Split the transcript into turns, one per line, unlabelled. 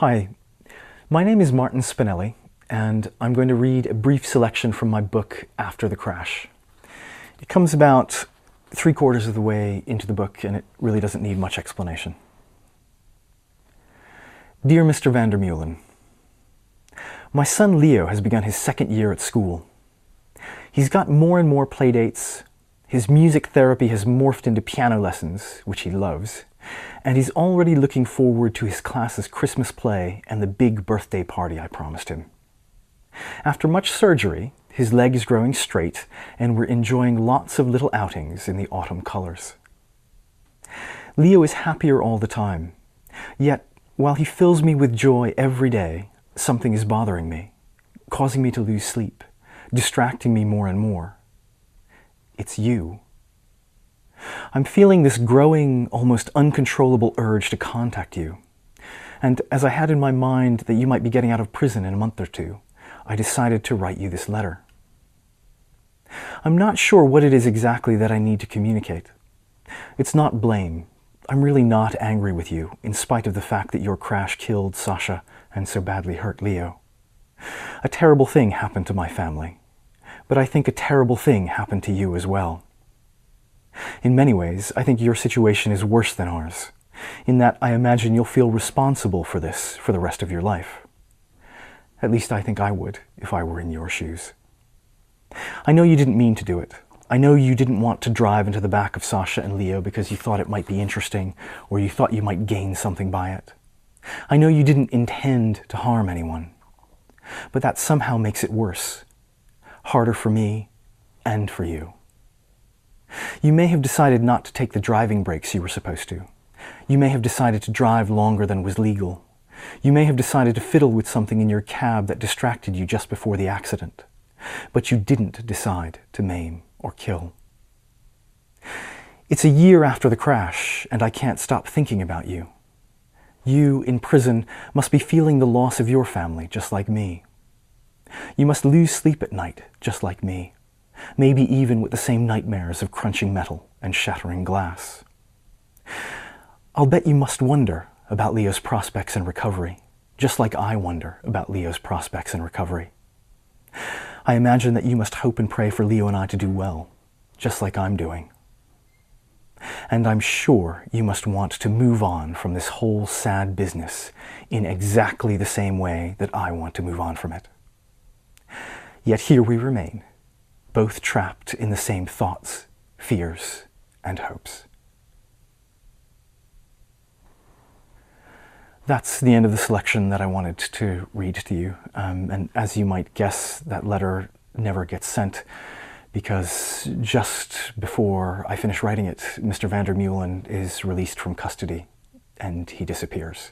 Hi, my name is Martin Spinelli, and I'm going to read a brief selection from my book, After the Crash. It comes about 3/4 of the way into the book, and it really doesn't need much explanation. Dear Mr. Vandermeulen, my son Leo has begun his second year at school. He's got more and more playdates. His music therapy has morphed into piano lessons, which he loves, and he's already looking forward to his class's Christmas play and the big birthday party I promised him. After much surgery, his leg is growing straight, and we're enjoying lots of little outings in the autumn colors. Leo is happier all the time, yet while he fills me with joy every day, something is bothering me, causing me to lose sleep, distracting me more and more. It's you. I'm feeling this growing, almost uncontrollable urge to contact you. And as I had in my mind that you might be getting out of prison in a month or two, I decided to write you this letter. I'm not sure what it is exactly that I need to communicate. It's not blame. I'm really not angry with you, in spite of the fact that your crash killed Sasha and so badly hurt Leo. A terrible thing happened to my family, but I think a terrible thing happened to you as well. In many ways, I think your situation is worse than ours, in that I imagine you'll feel responsible for this for the rest of your life. At least I think I would, if I were in your shoes. I know you didn't mean to do it. I know you didn't want to drive into the back of Sasha and Leo because you thought it might be interesting, or you thought you might gain something by it. I know you didn't intend to harm anyone. But that somehow makes it worse. Harder for me and for you. You may have decided not to take the driving breaks you were supposed to. You may have decided to drive longer than was legal. You may have decided to fiddle with something in your cab that distracted you just before the accident. But you didn't decide to maim or kill. It's a year after the crash, and I can't stop thinking about you. You, in prison, must be feeling the loss of your family, just like me. You must lose sleep at night, just like me. Maybe even with the same nightmares of crunching metal and shattering glass. I'll bet you must wonder about Leo's prospects in recovery, just like I wonder about Leo's prospects in recovery. I imagine that you must hope and pray for Leo and I to do well, just like I'm doing. And I'm sure you must want to move on from this whole sad business in exactly the same way that I want to move on from it. Yet here we remain, both trapped in the same thoughts, fears, and hopes. That's the end of the selection that I wanted to read to you. And as you might guess, that letter never gets sent because just before I finish writing it, Mr. Vandermeulen is released from custody and he disappears.